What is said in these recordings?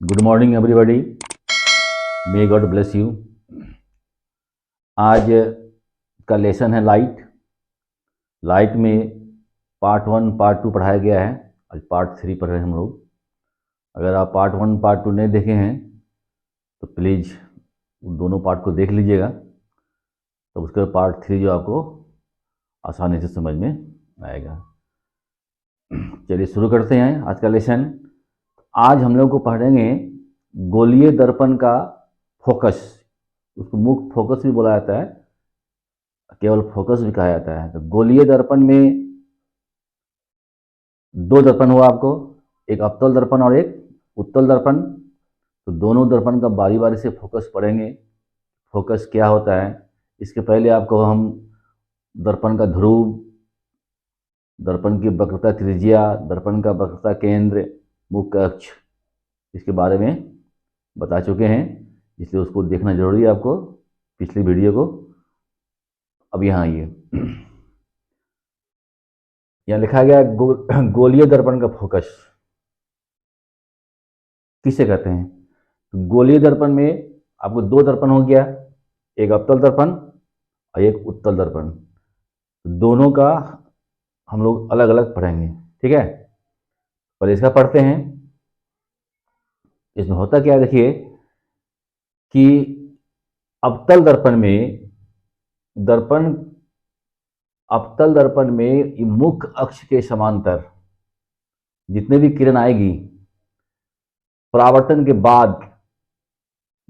Good morning everybody, may God bless you. आज का lesson है लाइट। लाइट में पार्ट 1 पार्ट 2 पढ़ाया गया है। आज पार्ट 3 पढ़ रहे हैं हम लोग। अगर आप पार्ट 1 पार्ट 2 नहीं देखे हैं तो प्लीज़ दोनों पार्ट को देख लीजिएगा, तो उसके बाद पार्ट 3 जो आपको आसानी से समझ में आएगा। चलिए शुरू करते हैं आज का लेसन। आज हम लोग को पढ़ेंगे गोलीय दर्पण का फोकस। उसको मुख्य फोकस भी बोला जाता है, केवल फोकस भी कहा जाता है। तो गोलीय दर्पण में दो दर्पण हुआ आपको, एक अवतल दर्पण और एक उत्तल दर्पण। तो दोनों दर्पण का बारी बारी से फोकस पढ़ेंगे। फोकस क्या होता है, इसके पहले आपको हम दर्पण का ध्रुव, दर्पण की वक्रता त्रिज्या, दर्पण का वक्रता केंद्र, मुख्य अक्ष, इसके बारे में बता चुके हैं, इसलिए उसको देखना जरूरी है आपको, पिछली वीडियो को। अब यहाँ आइए, यहाँ लिखा गया गोलीय दर्पण का फोकस किसे कहते हैं। तो गोलीय दर्पण में आपको दो दर्पण हो गया, एक अवतल दर्पण और एक उत्तल दर्पण। दोनों का हम लोग अलग अलग पढ़ेंगे, ठीक है। पर इसका पढ़ते हैं। इसमें होता क्या है, देखिए कि अवतल दर्पण में अवतल दर्पण में मुख्य अक्ष के समांतर जितने भी किरण आएगी, परावर्तन के बाद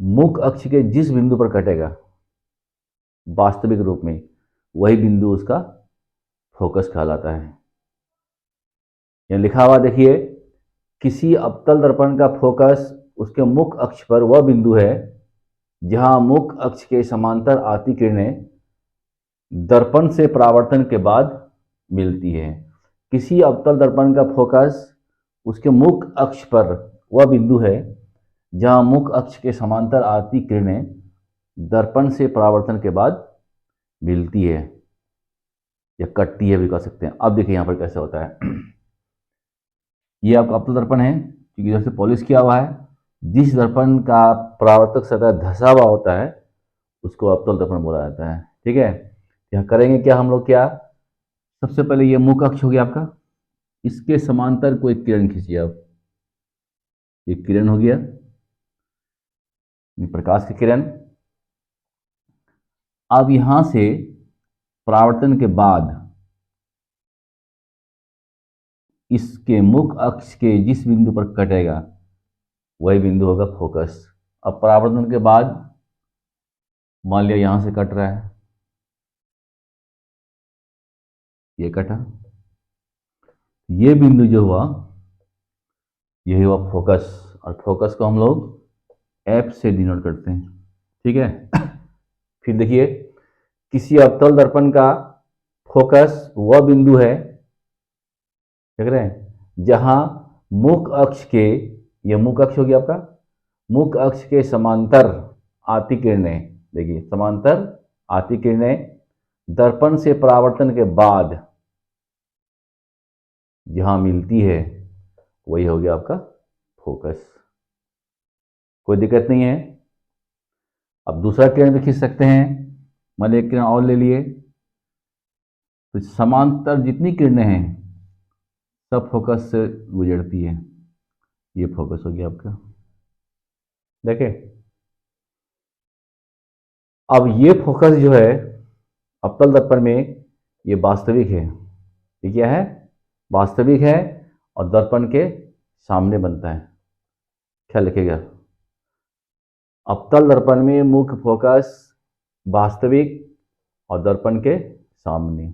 मुख्य अक्ष के जिस बिंदु पर कटेगा वास्तविक रूप में, वही बिंदु उसका फोकस कहलाता है। यहाँ लिखा हुआ देखिए, किसी अवतल दर्पण का फोकस उसके मुख्य अक्ष पर वह बिंदु है जहां मुख्य अक्ष के समांतर आती किरणें दर्पण से परावर्तन के बाद मिलती है। किसी अवतल दर्पण का फोकस उसके मुख्य अक्ष पर वह बिंदु है जहां मुख्य अक्ष के समांतर आती किरणें दर्पण से परावर्तन के बाद मिलती है या कटती है भी कह सकते हैं। अब देखिए यहाँ पर कैसे होता है। ये आपका अवतल दर्पण है, क्योंकि इधर से पॉलिश किया हुआ है। जिस दर्पण का परावर्तक सतह धंसा हुआ होता है उसको अवतल दर्पण बोला जाता है, ठीक है। यहाँ करेंगे क्या हम लोग, क्या सबसे पहले ये मुख्य अक्ष हो गया आपका, इसके समांतर कोई किरण खींचिए आप। ये किरण हो गया, प्रकाश की किरण। अब यहां से परावर्तन के बाद इसके मुख्य अक्ष के जिस बिंदु पर कटेगा वही बिंदु होगा फोकस। अब परावर्तन के बाद मान लिया यहां से कट रहा है, ये कटा, ये बिंदु जो हुआ यही हुआ फोकस। और फोकस को हम लोग एफ से डिनोट करते हैं, ठीक है। फिर देखिए, किसी अवतल दर्पण का फोकस वह बिंदु है, देख रहे हैं, जहां मुख्य अक्ष के, यह मुख्य अक्ष हो गया आपका, मुख्य अक्ष के समांतर आती किरणें, देखिए समांतर आती किरणें दर्पण से परावर्तन के बाद जहां मिलती है वही हो गया आपका फोकस। कोई दिक्कत नहीं है। अब दूसरा किरण भी खींच सकते हैं। मान लीजिए एक किरण और ले लिए, तो समांतर जितनी किरणें हैं सब फोकस से गुजरती है। ये फोकस हो गया आपका, देखे। अब ये फोकस जो है अवतल दर्पण में, ये वास्तविक है। ये क्या है, वास्तविक है, और दर्पण के सामने बनता है। क्या लिखेगा, अवतल दर्पण में मुख्य फोकस वास्तविक और दर्पण के सामने,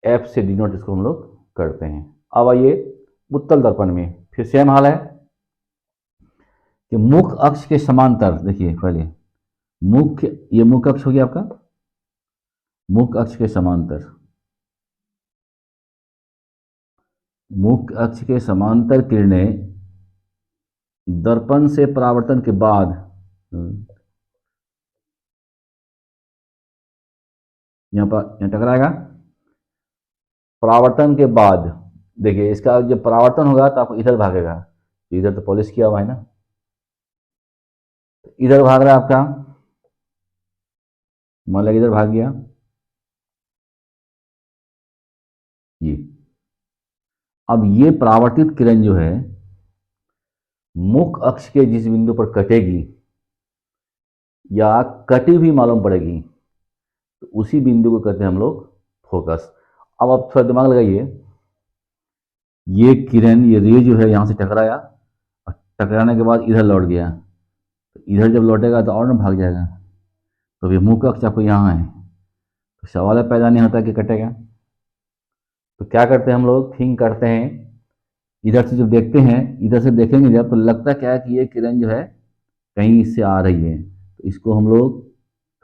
एफ से डिनोट इसको हम लोग करते हैं। अब आइए उत्तल दर्पण में, फिर सेम हाल है कि मुख्य अक्ष के समांतर, देखिए पहले मुख्य, ये मुख्य अक्ष हो गया आपका, मुख्य अक्ष के समांतर, मुख्य अक्ष के समांतर किरणें दर्पण से परावर्तन के बाद यहाँ पर यहाँ टकराएगा। परावर्तन के बाद देखिए, इसका जब परावर्तन होगा तो आपको इधर भागेगा, तो इधर तो पॉलिश किया हुआ है ना, इधर भाग रहा है आपका, मान लिया इधर भाग गया ये। अब ये परावर्तित किरण जो है मुख्य अक्ष के जिस बिंदु पर कटेगी या कटी भी मालूम पड़ेगी, तो उसी बिंदु को कहते हैं हम लोग फोकस। अब आप थोड़ा दिमाग लगाइए, ये किरण, ये रे जो है यहाँ से टकराया और टकराने के बाद इधर लौट गया, तो इधर जब लौटेगा तो और ना भाग जाएगा, तो ये मुख्य अक्ष आपको यहाँ है, तो सवाल पैदा नहीं होता कि कटेगा। तो क्या करते हैं हम लोग, थिंक करते हैं, इधर से जब देखते हैं, इधर से देखेंगे जब, तो लगता क्या है कि ये किरण जो है कहीं इससे आ रही है, तो इसको हम लोग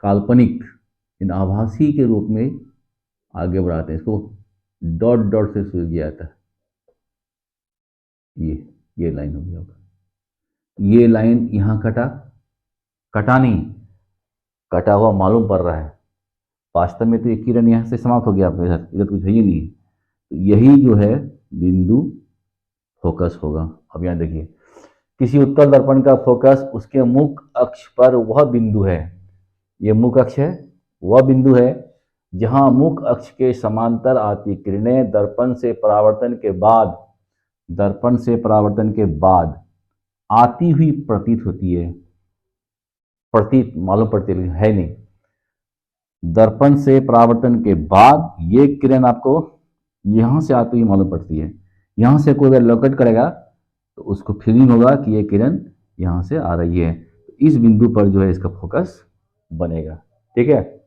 काल्पनिक, इन आभासी के रूप में आगे बढ़ाते हैं। इसको डॉट डॉट से शुरू किया जाता है। ये लाइन हो गया होगा, ये लाइन यहाँ कटा, कटा नहीं, कटा हुआ मालूम पड़ रहा है, वास्तव में तो ये किरण यहाँ से समाप्त हो गया आपके, इधर इधर कुछ है ही नहीं। तो यही जो है बिंदु फोकस होगा। अब यहाँ देखिए, किसी उत्तल दर्पण का फोकस उसके मुख्य अक्ष पर वह बिंदु है, ये मुख्य अक्ष है, वह बिंदु है जहां मुख्य अक्ष के समांतर आती किरणें दर्पण से परावर्तन के बाद आती हुई प्रतीत होती है। प्रतीत मालूम पड़ती है नहीं, दर्पण से परावर्तन के बाद ये किरण आपको यहां से आती हुई मालूम पड़ती है। यहां से कोई अगर लोकेट करेगा तो उसको फीलिंग होगा कि ये किरण यहां से आ रही है, तो इस बिंदु पर जो है इसका फोकस बनेगा। ठीक है,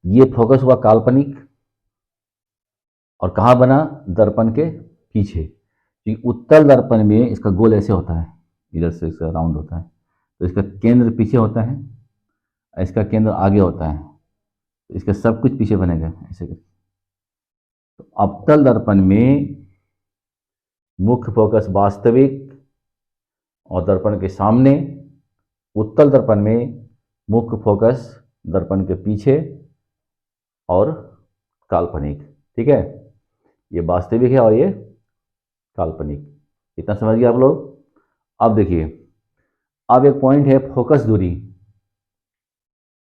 ये फोकस हुआ काल्पनिक, और कहाँ बना, दर्पण के पीछे, क्योंकि उत्तल दर्पण में इसका गोल ऐसे होता है, इधर से इसका राउंड होता है, तो इसका केंद्र पीछे होता है, इसका केंद्र आगे होता है, तो इसका सब कुछ पीछे बनेगा ऐसे करके। तो अवतल दर्पण में मुख्य फोकस वास्तविक और दर्पण के सामने, उत्तल दर्पण में मुख्य फोकस दर्पण के पीछे और काल्पनिक। ठीक है, ये वास्तविक है और ये काल्पनिक। इतना समझ गए आप लोग। अब देखिए, अब एक पॉइंट है फोकस दूरी,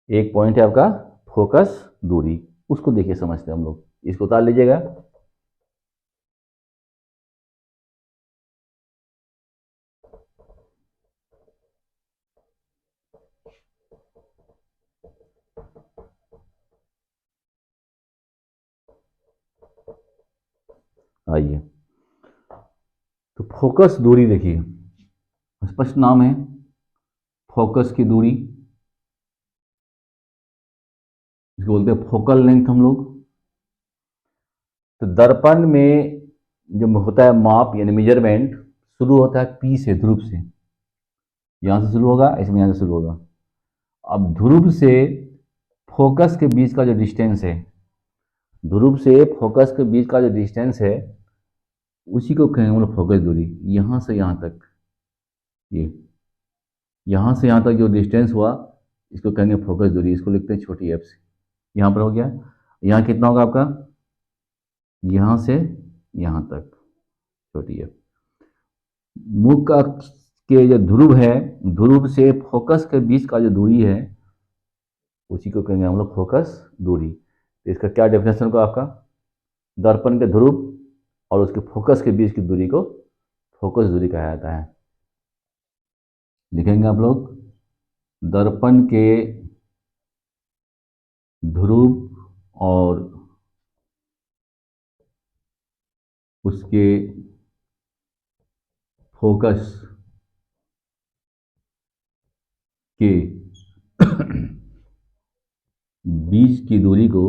एक पॉइंट है आपका फोकस दूरी, उसको देखिए समझते हैं हम लोग, इसको उतार लीजिएगा। आइए, तो फोकस दूरी देखिए, स्पष्ट नाम है फोकस की दूरी, इसको बोलते हैं फोकल लेंथ हम लोग। तो दर्पण में जब होता है माप यानी मेजरमेंट, शुरू होता है पी से, ध्रुव से, यहां से शुरू होगा, इसमें यहां से शुरू होगा। अब ध्रुव से फोकस के बीच का जो डिस्टेंस है, ध्रुव से फोकस के बीच का जो डिस्टेंस है, उसी को कहेंगे हम लोग फोकस दूरी। यहां से यहां तक, ये यहां से यहां तक जो डिस्टेंस हुआ, इसको कहेंगे फोकस दूरी, इसको लिखते हैं छोटी एफ से। यहां पर हो गया, यहां कितना होगा आपका, यहां से यहां तक छोटी एफ। मुख्य अक्ष के जो ध्रुव है, ध्रुव से फोकस के बीच का जो दूरी है, उसी को कहेंगे हम लोग फोकस दूरी। तो इसका क्या डेफिनेशन होगा आपका, दर्पण के ध्रुव और उसके फोकस के बीच की दूरी को फोकस दूरी कहा जाता है। लिखेंगे आप लोग, दर्पण के ध्रुव और उसके फोकस के बीच की दूरी को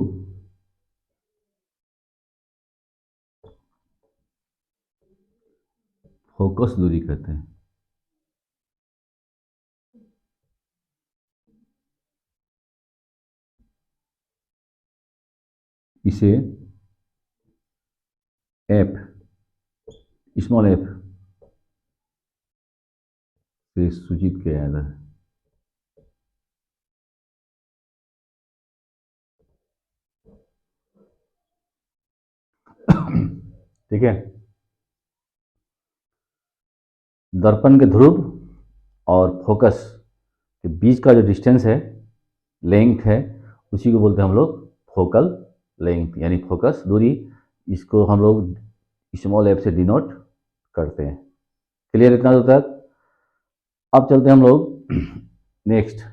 फोकस दूरी कहते हैं। इसे एफ, स्मॉल एफ से सूचित किया जाता है। ठीक है, दर्पण के ध्रुव और फोकस के बीच का जो डिस्टेंस है, लेंथ है, उसी को बोलते हैं हम लोग फोकल लेंथ, यानी फोकस दूरी। इसको हम लोग स्मॉल एफ से डिनोट करते हैं। क्लियर इतना दूर तक? अब चलते हैं हम लोग नेक्स्ट।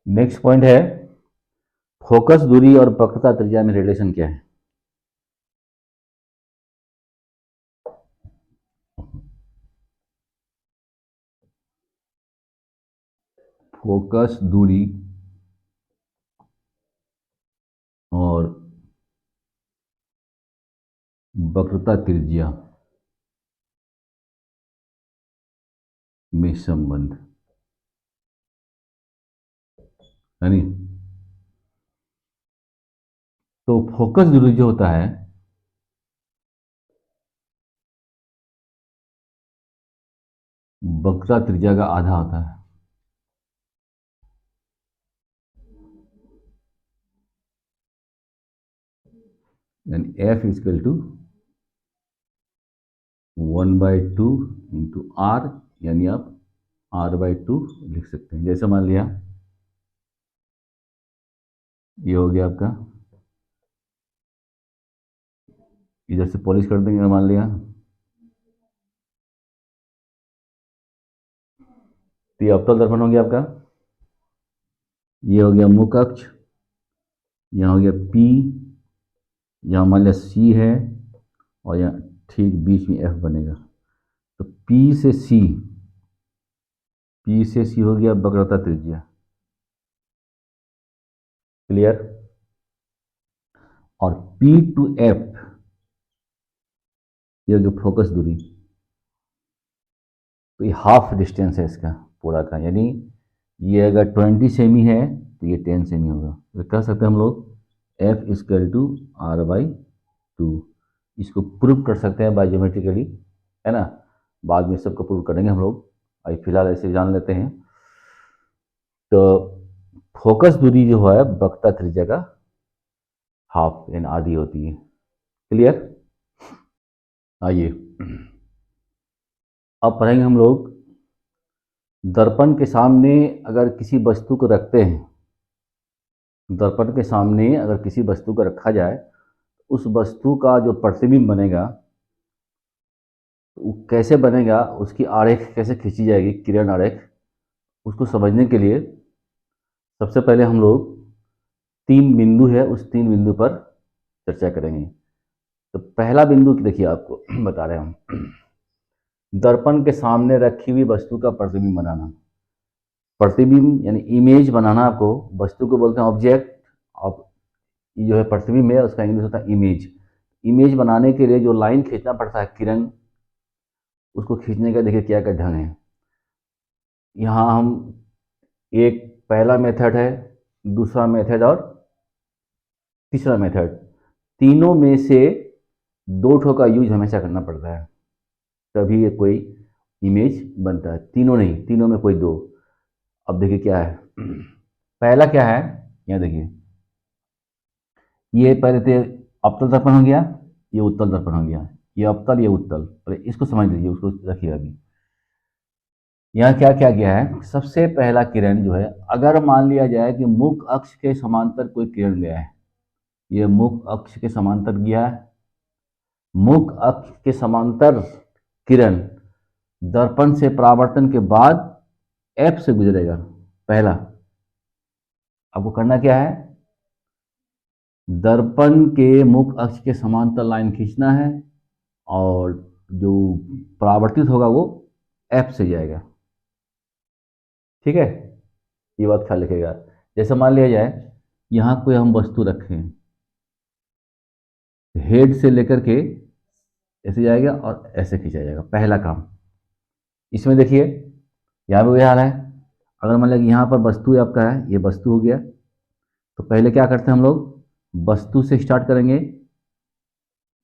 नेक्स्ट पॉइंट है फोकस दूरी और वक्रता त्रिज्या में रिलेशन क्या है। फोकस दूरी और वक्रता त्रिज्या में संबंध, यानी तो फोकस दूरी जो होता है वक्रता त्रिज्या का आधा होता है। यानी F is equal to 1/2 into R, यानी आप r/2 लिख सकते हैं। जैसे मान लिया ये हो गया आपका, इधर से पॉलिश कर देंगे, मान लिया तो ये अवतल दर्पण हो गया आपका। ये हो गया मुख्य अक्ष, यहाँ हो गया P, यहाँ मान लिया C है, और यहाँ ठीक बीच में F बनेगा। तो P से C हो गया वक्रता त्रिज्या। क्लियर? और P टू F ये हो गया फोकस दूरी। तो ये हाफ डिस्टेंस है इसका पूरा का, यानी ये अगर 20 सेमी है तो ये 10 सेमी होगा। तो कह सकते हैं हम लोग F इजकल टू r/2। इसको प्रूव कर सकते हैं बाय ज्योमेट्रिकली, है ना। बाद में सबको प्रूव करेंगे हम लोग, अभी फिलहाल ऐसे जान लेते हैं। तो फोकस दूरी जो है वक्रता त्रिज्या का हाफ यानी आधी होती है। क्लियर? आइए अब पढ़ेंगे हम लोग, दर्पण के सामने अगर किसी वस्तु को रखते हैं, दर्पण के सामने अगर किसी वस्तु को रखा जाए, उस वस्तु का जो प्रतिबिंब बनेगा वो कैसे बनेगा, उसकी आरेख कैसे खींची जाएगी, किरण आरेख, उसको समझने के लिए सबसे पहले हम लोग 3 बिंदु है, उस 3 बिंदु पर चर्चा करेंगे। तो पहला बिंदु देखिए, आपको बता रहे हैं हम, दर्पण के सामने रखी हुई वस्तु का प्रतिबिंब बनाना। प्रतिबिंब यानी इमेज बनाना, आपको वस्तु को बोलते हैं ऑब्जेक्ट, और ये जो है प्रतिबिंब है उसका इंग्लिश होता है इमेज। इमेज बनाने के लिए जो लाइन खींचना पड़ता है, किरण, उसको खींचने का देखिए क्या क्या ढंग है। यहाँ हम एक पहला मेथड है, दूसरा मेथड और तीसरा मेथड, तीनों में से 2 ठो का यूज हमेशा करना पड़ता है, तभी ये कोई इमेज बनता है। तीनों नहीं, तीनों में कोई 2। अब देखिए क्या है, पहला क्या है, यहाँ देखिए, ये पहले तो अवतल दर्पण हो गया, ये उत्तल दर्पण हो गया, ये अवतल ये उत्तल। पहले इसको समझ लीजिए, उसको रखिए। अभी यहाँ क्या क्या गया है, सबसे पहला किरण जो है, अगर मान लिया जाए कि मुख्य अक्ष के समांतर कोई किरण गया है, ये मुख्य अक्ष के समांतर गया है, मुख्य अक्ष के समांतर किरण दर्पण से परावर्तन के बाद F से गुजरेगा। पहला आपको करना क्या है, दर्पण के मुख्य अक्ष के समांतर लाइन खींचना है, और जो परावर्तित होगा वो F से जाएगा। ठीक है, ये बात ख्याल रखिएगा। जैसे मान लिया जाए यहाँ कोई हम वस्तु रखें, हेड से लेकर के ऐसे जाएगा और ऐसे खींचा जाएगा, पहला काम। इसमें देखिए यहाँ भी वही हाल है। अगर मान लिया कि यहाँ पर वस्तु आपका है, ये वस्तु हो गया, तो पहले क्या करते हैं हम लोग, वस्तु से स्टार्ट करेंगे,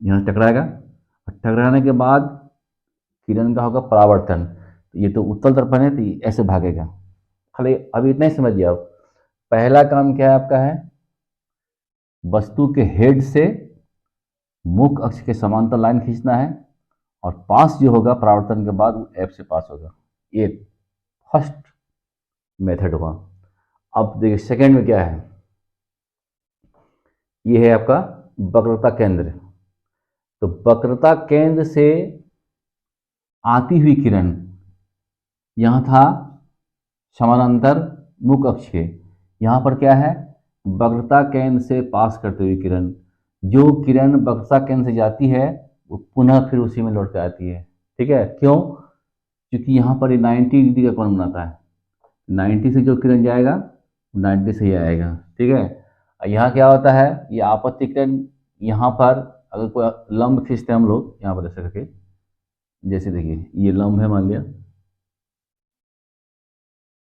यहाँ से टकराएगा और टकराने के बाद किरण का होगा परावर्तन। तो ये तो उत्तल दर्पण है, तो ये ऐसे भागेगा। खाली अभी इतना ही समझिए आप। पहला काम क्या है आपका है, वस्तु के हेड से मुख्य अक्ष के समांतर लाइन खींचना है, और पास जो होगा परावर्तन के बाद वो एफ से पास होगा। ये फर्स्ट मेथड हुआ। अब देखिए सेकंड में क्या है, ये है आपका वक्रता केंद्र। तो वक्रता केंद्र से आती हुई किरण यहाँ था समानांतर मुख्य अक्ष के, यहाँ पर क्या है, वक्रता केंद्र से पास करते हुए किरण। जो किरण वक्रता केंद्र से जाती है वो पुनः फिर उसी में लौट के आती है। ठीक है, क्यों? क्योंकि यहाँ पर ये 90 डिग्री का कोण बनाता है। 90 से जो किरण जाएगा 90 से ही आएगा। ठीक है, यहाँ क्या होता है, ये आपत्ति किरण यहाँ पर अगर कोई लंब खींचते हैं हम लोग यहाँ पर ऐसे करके, जैसे देखिए ये लंब है मान लिया,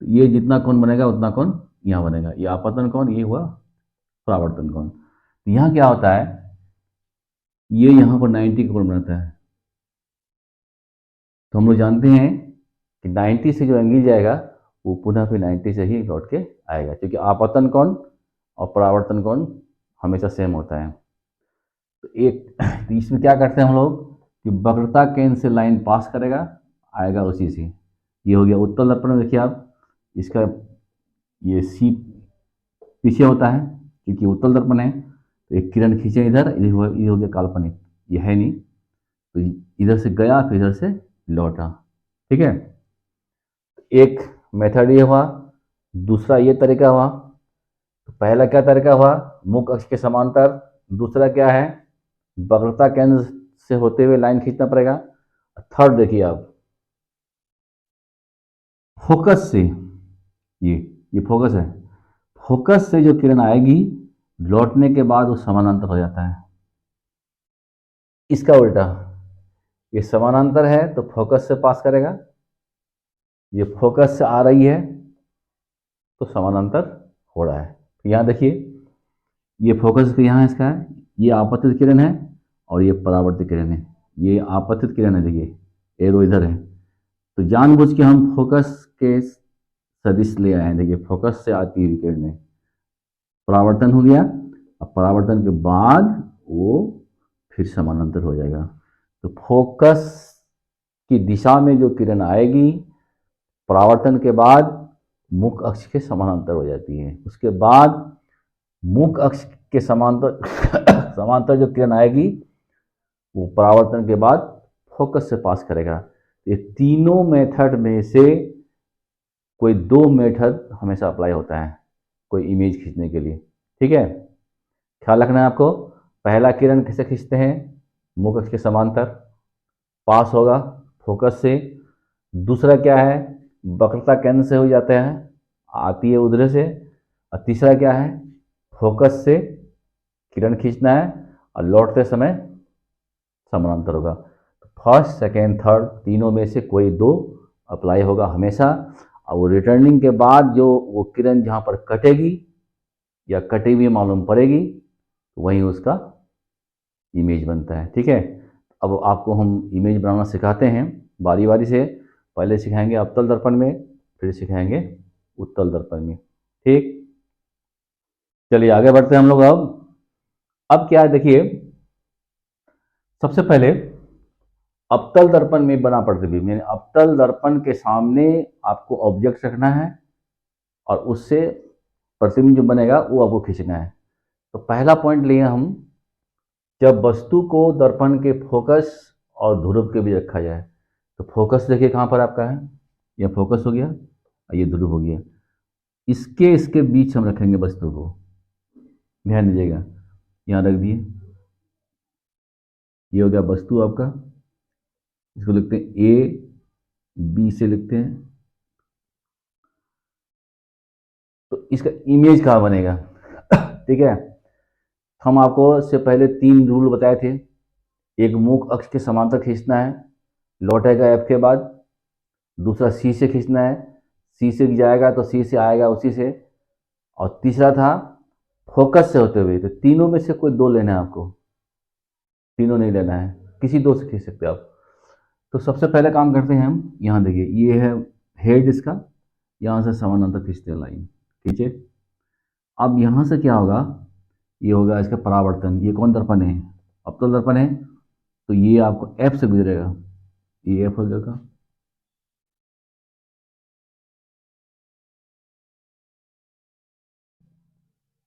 तो ये जितना कोण बनेगा उतना कोण यहाँ बनेगा। ये आपतन कोण, ये हुआ परावर्तन कोण। तो यहाँ क्या होता है, ये यहाँ पर 90 का कोण बनाता है। तो हम लोग जानते हैं कि 90 से जो एंगल जाएगा वो पुनः फिर 90 से ही लौट के आएगा, क्योंकि आपतन कोण और परावर्तन कोण हमेशा सेम होता है। तो तो इसमें क्या करते हैं हम लोग कि वक्रता केंद्र से लाइन पास करेगा, आएगा उसी से। ये हो गया उत्तल दर्पण में। देखिए आप, इसका ये सी पीछे होता है क्योंकि उत्तल दर्पण है। तो एक किरण खींचे इधर, ये हो गया काल्पनिक, ये है नहीं, तो इधर से गया फिर इधर से लौटा। ठीक है, एक मेथड ये हुआ। दूसरा ये तरीका हुआ। तो पहला क्या तरीका हुआ, मुख्य अक्ष के समांतर। दूसरा क्या है, वक्रता केंद्र से होते हुए लाइन खींचना पड़ेगा। थर्ड देखिए आप, फोकस से, ये फोकस है, फोकस से जो किरण आएगी लौटने के बाद वो समानांतर हो जाता है। इसका उल्टा, ये समानांतर है तो फोकस से पास करेगा, ये फोकस से आ रही है तो समानांतर हो रहा है। तो यहाँ देखिए, ये फोकस यहाँ इसका है, ये आपतित किरण है और ये परावर्तित किरण है। ये आपतित किरण है, देखिए एरो इधर है। तो जानबूझ के हम फोकस के सदिश ले आए हैं। देखिए फोकस से आती हुई किरण, परावर्तन हो गया। अब परावर्तन के बाद वो फिर समानांतर हो जाएगा। तो फोकस की दिशा में जो किरण आएगी परावर्तन के बाद मुख्य अक्ष के समानांतर हो जाती है। उसके बाद मुख्य अक्ष के समांतर समांतर जो किरण आएगी वो परावर्तन के बाद फोकस से पास करेगा। ये तीनों मेथड में से कोई दो मेथड हमेशा अप्लाई होता है कोई इमेज खींचने के लिए। ठीक है, ख्याल रखना है आपको। पहला किरण कैसे खींचते हैं, मुख्य अक्ष के समांतर, पास होगा फोकस से। दूसरा क्या है, वक्रता केंद्र से हो जाता है, आती है उधर से। और तीसरा क्या है, फोकस से किरण खींचना है और लौटते समय समानांतर होगा। फर्स्ट सेकेंड थर्ड तीनों में से कोई दो अप्लाई होगा हमेशा। और वो रिटर्निंग के बाद जो वो किरण जहाँ पर कटेगी या कटी हुई मालूम पड़ेगी वहीं उसका इमेज बनता है। ठीक है, अब आपको हम इमेज बनाना सिखाते हैं बारी बारी से। पहले सिखाएंगे अवतल दर्पण में, फिर सिखाएंगे उत्तल दर्पण में। ठीक, चलिए आगे बढ़ते हैं हम लोग। अब क्या है देखिए, सबसे पहले अवतल दर्पण में बना प्रतिबिंब, मैंने अवतल दर्पण के सामने आपको ऑब्जेक्ट रखना है और उससे प्रतिबिंब जो बनेगा वो आपको खींचना है। तो पहला पॉइंट लिए हम, जब वस्तु को दर्पण के फोकस और ध्रुव के बीच रखा जाए। तो फोकस देखिए कहाँ पर आपका है, यह फोकस हो गया और ये ध्रुव हो गया। इसके बीच हम रखेंगे वस्तु को, ध्यान दीजिएगा। यहाँ रख दिए, ये हो गया वस्तु आपका। इसको लिखते हैं ए, बी से लिखते हैं। तो इसका इमेज कहाँ बनेगा ठीक है, हम आपको इससे पहले 3 रूल बताए थे। एक मुख्य अक्ष के समांतर खींचना है, लौटेगा एफ के बाद। दूसरा सी से खींचना है, सी से जाएगा तो सी से आएगा उसी से। और तीसरा था फोकस से होते हुए, तो तीनों में से कोई दो लेना है आपको, तीनों नहीं लेना है, किसी दो से खींच सकते हो आप। तो सबसे पहले काम करते हैं हम, यहाँ देखिए ये है हेड इसका, यहाँ से समानांतर खींचते हैं लाइन, खींचे। अब यहाँ से क्या होगा, ये होगा इसका परावर्तन। ये कौन दर्पण है, अवतल दर्पण है, तो ये आपको एफ से गुजरेगा, ये एफ हो जाएगा।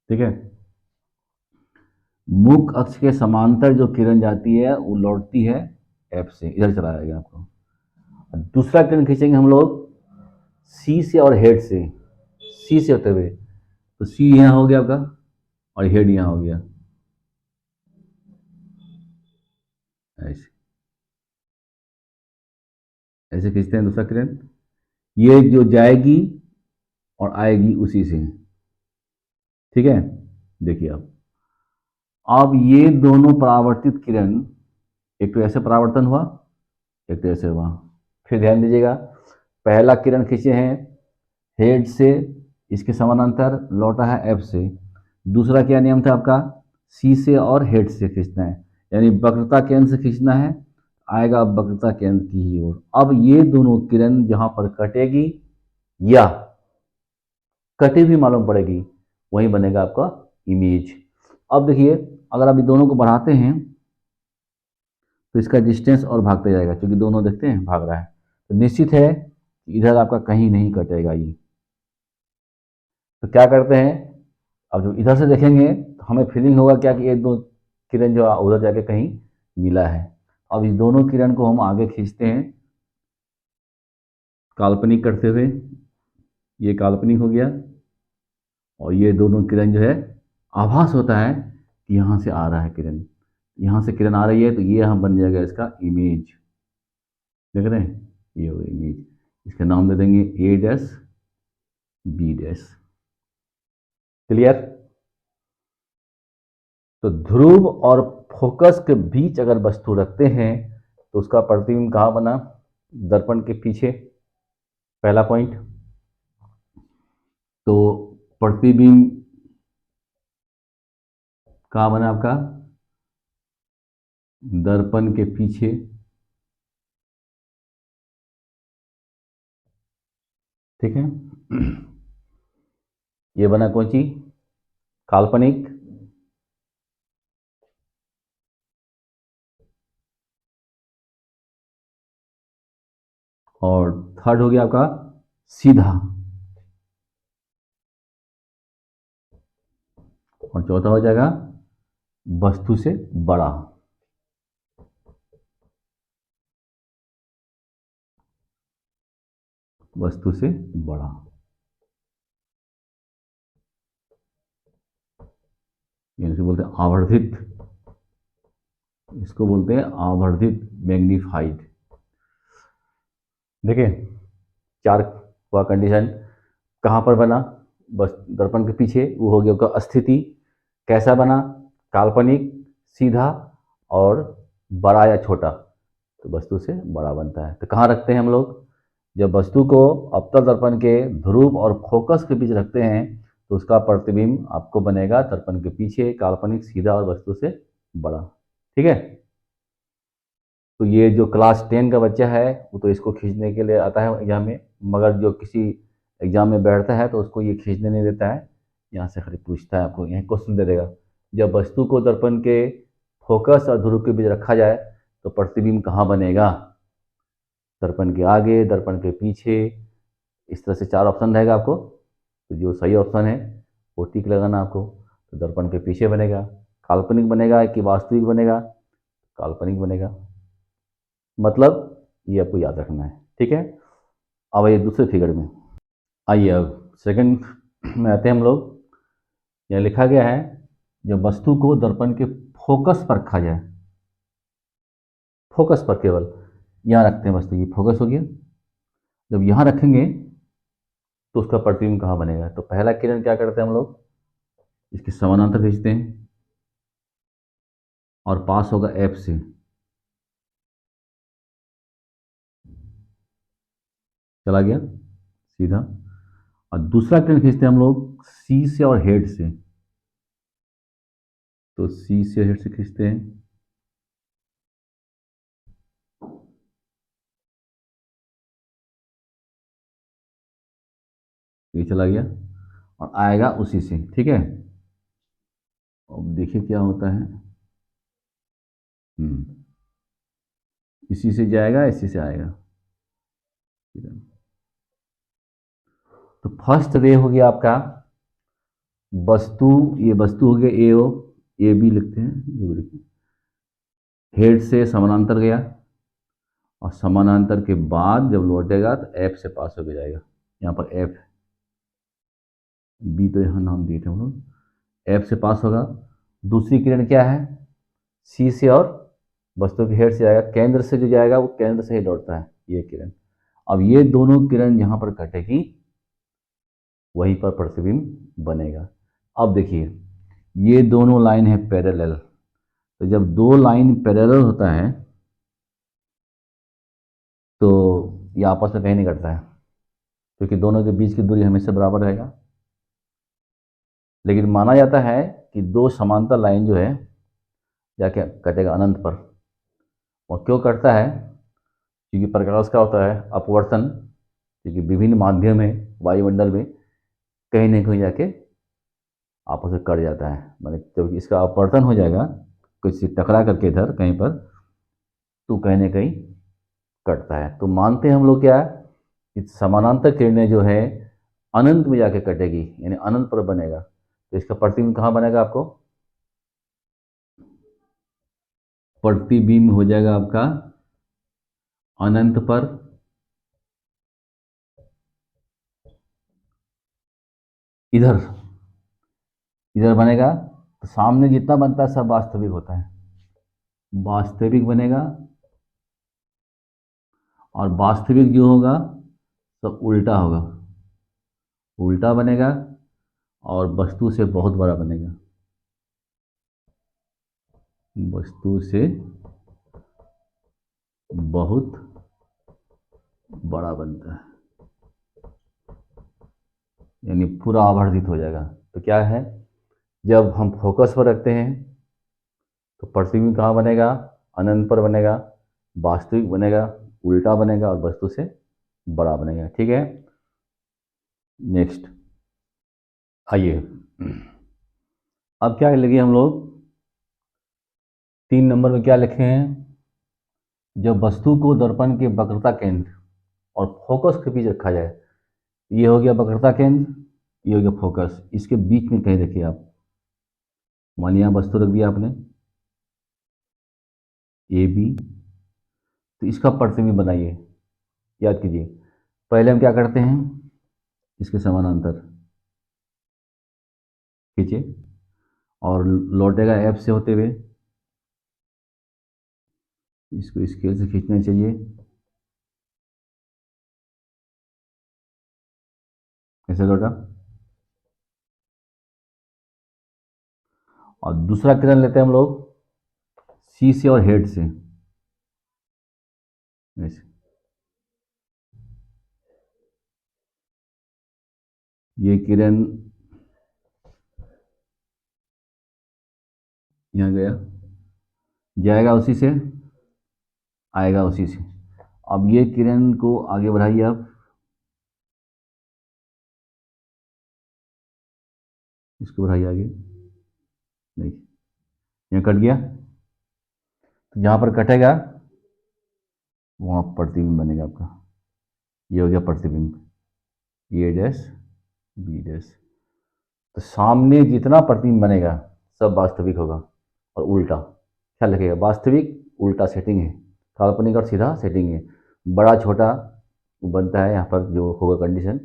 ठीक है, मुख अक्ष के समांतर जो किरण जाती है वो लौटती है एफ से, इधर चला जाएगा आपको। दूसरा किरण खींचेंगे हम लोग सी से और हेड से, सी से होते हुए, तो सी यहाँ हो गया आपका और हेड यहाँ हो गया, ऐसे ऐसे खींचते हैं दूसरा किरण। ये जो जाएगी और आएगी उसी से, ठीक है। देखिए अब ये दोनों परावर्तित किरण, एक तो ऐसे परावर्तन हुआ, एक तो ऐसे हुआ। फिर ध्यान दीजिएगा, पहला किरण खींचे हैं हेड से, इसके समानांतर लौटा है एफ से। दूसरा क्या नियम था आपका, सी से और हेड से खींचना है, यानी वक्रता केंद्र से खींचना है, आएगा वक्रता केंद्र की ही ओर। अब ये दोनों किरण जहां पर कटेगी या कटी भी मालूम पड़ेगी, वही बनेगा आपका इमेज। अब देखिए, अगर आप ये दोनों को बढ़ाते हैं तो इसका डिस्टेंस और भागते जाएगा, क्योंकि दोनों देखते हैं भाग रहा है, तो निश्चित है इधर आपका कहीं नहीं कटेगा ये। तो क्या करते हैं, अब जो इधर से देखेंगे तो हमें फीलिंग होगा क्या कि एक दो किरण जो उधर जाके कहीं मिला है। अब इस दोनों किरण को हम आगे खींचते हैं काल्पनिक करते हुए, ये काल्पनिक हो गया, और ये दोनों किरण जो है आभास होता है कि यहाँ से आ रहा है किरण, यहाँ से किरण आ रही है, तो ये हम बन जाएगा इसका इमेज। देख रहे हैं, ये होगा इमेज। इसका नाम दे देंगे ए डैश बी डैश। क्लियर। तो ध्रुव और फोकस के बीच अगर वस्तु रखते हैं तो उसका प्रतिबिंब कहाँ बना, दर्पण के पीछे, पहला पॉइंट। तो प्रतिबिंब कहाँ बना आपका, दर्पण के पीछे। ठीक है, ये बना कौन सी, काल्पनिक। और थर्ड हो गया आपका सीधा, और चौथा हो जाएगा वस्तु से बड़ा। वस्तु से बड़ा, इसे बोलते हैं आवर्धित, इसको बोलते हैं आवर्धित, मैग्नीफाइड। देखिए चार हुआ कंडीशन, कहाँ पर बना, बस दर्पण के पीछे, वो हो गया उसका स्थिति। कैसा बना, काल्पनिक, सीधा और बड़ा या छोटा, तो वस्तु से बड़ा बनता है। तो कहाँ रखते हैं हम लोग, जब वस्तु को अवतल दर्पण के ध्रुव और फोकस के बीच रखते हैं तो उसका प्रतिबिंब आपको बनेगा दर्पण के पीछे, काल्पनिक, सीधा और वस्तु से बड़ा। ठीक है। तो ये जो क्लास 10 का बच्चा है वो तो इसको खींचने के लिए आता है एग्जाम में, मगर जो किसी एग्जाम में बैठता है तो उसको ये खींचने नहीं देता है, यहाँ से खाली पूछता है, आपको यहीं क्वेश्चन दे देगा। जब वस्तु को दर्पण के फोकस और ध्रुव के बीच रखा जाए तो प्रतिबिंब कहाँ बनेगा, दर्पण के आगे, दर्पण के पीछे, इस तरह से चार ऑप्शन रहेगा आपको। तो जो सही ऑप्शन है वो टिक लगाना आपको। तो दर्पण के पीछे बनेगा, काल्पनिक बनेगा कि वास्तविक बनेगा, काल्पनिक बनेगा। मतलब ये आपको याद रखना है। ठीक है, अब आइए दूसरे फिगर में। आइए अब सेकंड में आते हैं हम लोग। यह लिखा गया है जब वस्तु को दर्पण के फोकस पर रखा जाए, फोकस पर केवल यहाँ रखते हैं वस्तु, ये फोकस हो गया। जब यहाँ रखेंगे तो उसका प्रतिबिंब कहाँ बनेगा, तो पहला किरण क्या करते हैं हम लोग, इसके समानांतर खींचते हैं और पास होगा एफ से, चला गया सीधा। और दूसरा किरण खींचते हैं हम लोग सी से और हेड से, तो सी से हेड से खींचते हैं, ये चला गया और आएगा उसी से, ठीक है। अब देखिए क्या होता है। इसी से जाएगा, इसी से आएगा। तो फर्स्ट रे हो गया आपका वस्तु, ये वस्तु हो गया ए ओ, ए बी लिखते हैं, ये भी लिखते हैं। हेड से समानांतर गया और समानांतर के बाद जब लौटेगा तो एफ से पास होकर जाएगा। यहाँ पर एफ, बी तो यहाँ नाम दिए थे हम लोग। एफ से पास होगा। दूसरी किरण क्या है, सी से और वस्तु के हेड से जाएगा। केंद्र से जो जाएगा वो केंद्र से ही लौटता है ये किरण। अब ये दोनों किरण जहाँ पर कटेगी वहीं पर प्रतिबिंब बनेगा। अब देखिए ये दोनों लाइन है पैरेलल, तो जब दो लाइन पैरेलल होता है तो ये आपस में कहीं नहीं कटता है, क्योंकि दोनों के बीच की दूरी हमेशा बराबर रहेगा। लेकिन माना जाता है कि दो समांतर लाइन जो है जाके कटेगा अनंत पर। और क्यों कटता है, क्योंकि प्रकाश का होता है अपवर्तन, क्योंकि विभिन्न माध्यम में वायुमंडल में कहीं ना कहीं जाके आपस में कट जाता है। मतलब जब इसका अपवर्तन हो जाएगा कुछ टकरा करके इधर कहीं पर, तो कहीं ना कहीं कटता है। तो मानते हैं हम लोग क्या है कि समानांतर किरणें जो है अनंत में जाके कटेगी, यानी अनंत पर बनेगा। तो इसका प्रतिबिंब कहाँ बनेगा आपको, प्रतिबिंब हो जाएगा आपका अनंत पर। इधर इधर बनेगा, तो सामने जितना बनता है सब वास्तविक होता है, वास्तविक बनेगा। और वास्तविक जो होगा सब उल्टा होगा, उल्टा बनेगा और वस्तु से बहुत बड़ा बनेगा, वस्तु से बहुत बड़ा बनता है, यानी पूरा आवर्धित हो जाएगा। तो क्या है, जब हम फोकस पर रखते हैं तो प्रतिबिंब कहाँ बनेगा, अनंत पर बनेगा, वास्तविक बनेगा, उल्टा बनेगा और वस्तु से बड़ा बनेगा, ठीक है। नेक्स्ट आइए, अब क्या लगे हम लोग 3 नंबर में क्या लिखे हैं, जब वस्तु को दर्पण के वक्रता केंद्र और फोकस के बीच रखा जाए। ये हो गया वक्रता केंद्र, ये हो गया फोकस, इसके बीच में कहीं देखिए आप, मानिए यहाँ वस्तु रख दिया आपने ए बी, तो इसका प्रतिबिंब बनाइए। याद कीजिए पहले हम क्या करते हैं, इसके समानांतर खींचे और लौटेगा एफ से होते हुए, इसको स्केल से खींचना चाहिए, ऐसे लौटा। और दूसरा किरण लेते हैं हम लोग सी से और हेड से, ऐसे ये किरण यहाँ गया, जाएगा उसी से, आएगा उसी से। अब ये किरण को आगे बढ़ाइए आप, इसको बढ़ाइए आगे, देखिए यहाँ कट गया, तो जहाँ पर कटेगा वहाँ प्रतिबिंब बनेगा आपका। ये हो गया प्रतिबिंब, ए डैश बी डैश। तो सामने जितना प्रतिबिंब बनेगा सब वास्तविक होगा और उल्टा, ख्याल रखिएगा वास्तविक उल्टा सेटिंग है, काल्पनिक और सीधा सेटिंग है। बड़ा छोटा बनता है यहाँ पर जो होगा कंडीशन,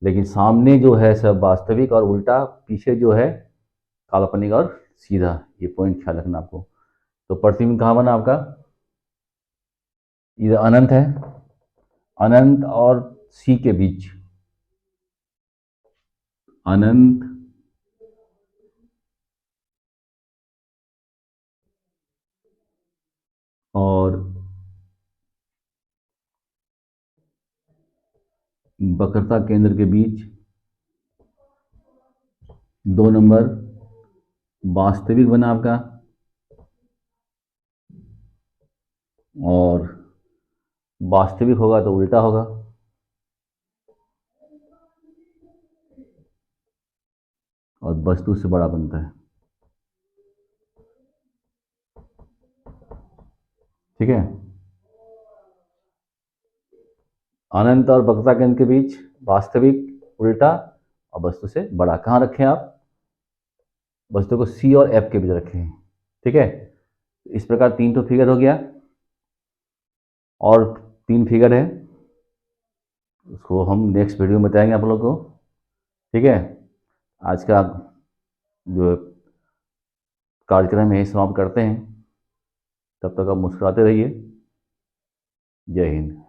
लेकिन सामने जो है सब वास्तविक और उल्टा, पीछे जो है काल्पनिक और सीधा। ये पॉइंट ख्याल रखना आपको। तो प्रतिबिंब कहाँ बना आपका, इधर अनंत है, अनंत और सी के बीच, अनंत और वक्रता केंद्र के बीच 2 नंबर वास्तविक बना आपका, और वास्तविक होगा तो उल्टा होगा। और वस्तु से बड़ा बनता है। ठीक है। अनंत और वक्रता केंद्र के बीच वास्तविक उल्टा और वस्तु से बड़ा। कहाँ रखें आप? वस्तु को सी और एफ के बीच रखें। ठीक है। इस प्रकार 3 तो फिगर हो गया, और 3 फिगर है, उसको हम नेक्स्ट वीडियो में बताएंगे आप लोग को। ठीक है। आज का जो कार्यक्रम यही समाप्त करते हैं। तब तक आप मुस्कुराते रहिए। जय हिंद।